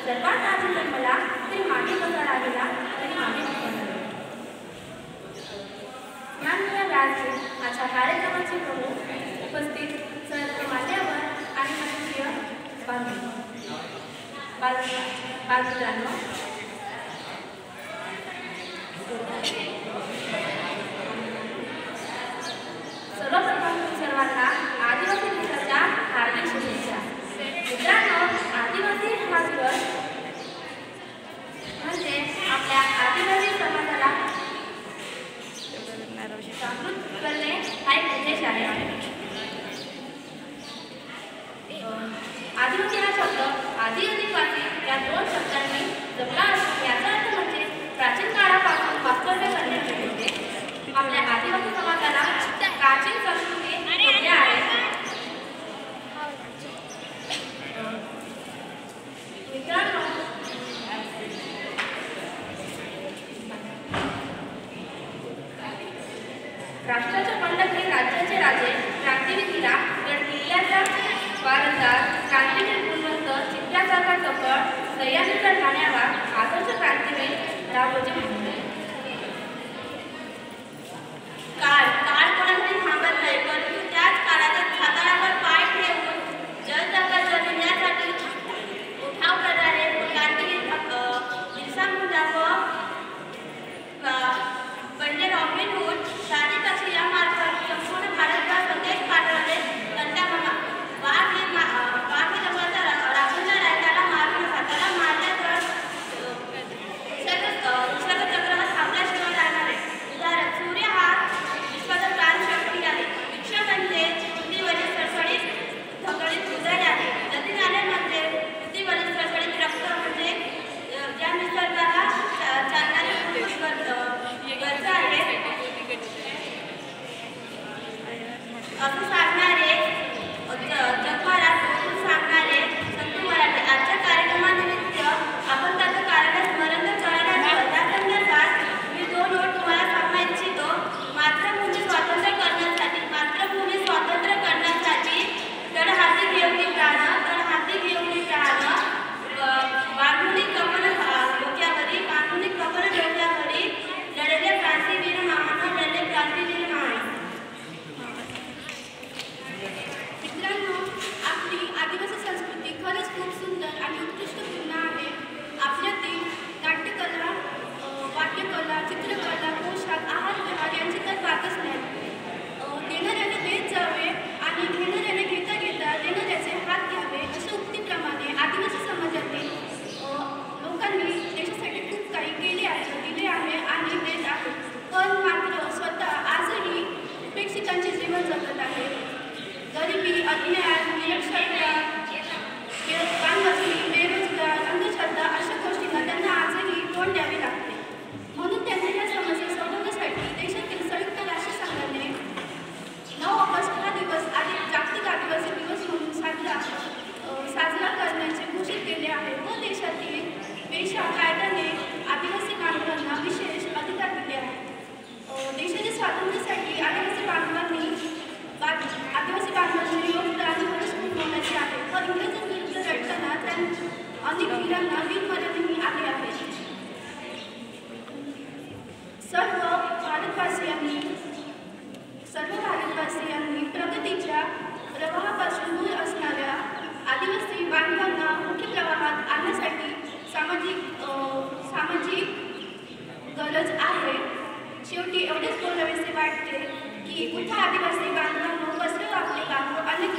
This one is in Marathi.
सर्वात आधी जन्मला तरी मागे कसा राहिला तरी मागे माननीय व्यासपीठ अशा कार्यक्रमाचे प्रमुख उपस्थित सर्व मान्यवर आणि राजकीय बालमित्रांनो, सर्वप्रथम सर्वांना आदिवासी दिवसाच्या हार्दिक शुभेच्छा. मित्रांनो, आदिवासी हा दिवस म्हणजे आपल्या आदिवासी समाजाला जागृत करणे हा एक उद्देश आहे. आदिवासी हा शब्द आदि अधिक वासी या दोन शब्दांनी जमला असून याचा अर्थ म्हणजे प्राचीन काळापासून वास्तव्य करण्याचे होते. आपल्या आदिवासी समाजाला प्राचीन संस्कृती जोडल्या आहेत. मित्रांनो, राष्ट्राचे पंडित हे राज्याचे राजे, क्रांतिवीर गड किल्ल्याचा वारसदार, क्रांतीवीर गुणवंत, चित्त्यासारखा चपळ, सह्याद्रीचा ठाण्यावर, आदर्श क्रांतिवीर रामोजी म्हणाले. काळ कोणासाठी थांबत नाही, परंतु त्याच काळात छाताळावर पाय ठेवून जलदगत जगण्यासाठी उठाव करणारे क्रांतिवीर बिरसा मुंडा व पंडित रॉबिन हुड साधी पक्षी यामार्फत संपूर्ण भारतभर संदेश पाठवले. त्यांच्या वाघ हे जंगलाचा राखणदार आहे, त्याला मारल्या तर निसर्ग चक्र थांबल्याशिवाय राहणार आहे. उदाहरण, सूर्य हा विश्वाचा प्राणशक्ती आहे. वृक्ष म्हणजे पृथ्वीवरील सळसळीत धगडीत उजळ आहे. नदी नाले म्हणजे पृथ्वीवरील सळसळीत रक्त म्हणजे ज्या निसर्गाला चालणारे गरजा आहे असं सांगणारे जगभरात सांगणारे संत मराठी. आजच्या कार्यक्रमानिमित्त आपण त्याचं कारण स्मरण करायला त्या संदर्भात मी 2 ओळ तुम्हाला सांगू इच्छितो. मातृभूमी स्वातंत्र्य करण्यासाठी तळहाती घेऊन प्राण बांधुनी कमल डोक्यावरी लढले क्रांतिवीर महान. मित्रांनो, आपली आदिवासी संस्कृती खरंच खूप सुंदर आणि उत्कृष्टपूर्ण आहे. आपल्यातील नाट्यकला, वाद्यकला, चित्रकला, पोशाख, आहार विहार यांची तर बातच नाही. देणाऱ्याने देत जावे आणि घेणाऱ्याने घेता देणाऱ्याचे हात घ्यावे अशा उक्तीप्रमाणे आदिवासी समाजातील लोकांनी देशासाठी खूप काही केले आहे, दिले आहे आणि देत आहे. पण मात्र स्वतः आजही उपेक्षितांचे जीवन जगत आहे. गरिबी, अन्याय, निरक्षरता, कानवसनी, बेरोजगार, अंधश्रद्धा अशा गोष्टींना त्यांना आजही तोंड द्यावे लागते. म्हणून त्यांनी या समस्या सोडवण्यासाठी देशातील संयुक्त राष्ट्रसंघाने 9 ऑगस्ट हा दिवस जागतिक आदिवासी दिवस म्हणून साजरा करण्याचे घोषित केले आहे व देशातील पेशा कायद्याने आदिवासी बांधवांना विशेष अधिकार दिले आहेत. देशाच्या स्वातंत्र्यासाठी आदिवासी बांधवांनी योगदान खरंच खूप मोलाचे आहे व इंग्रजांविरुद्ध लढताना अनेक वीरांना वीरमरणही आले आहेत. सर्व भारतवासियांनी प्रगतीच्या प्रवाहापासून दूर असणाऱ्या आदिवासी बांधवांना मुख्य प्रवाहात आणण्यासाठी सामाजिक गरज आहे. शेवटी एवढेच बोलावेसे वाटते की उठा आदिवासी बांधवांनो, पसरवा आपले बांधव, अनेक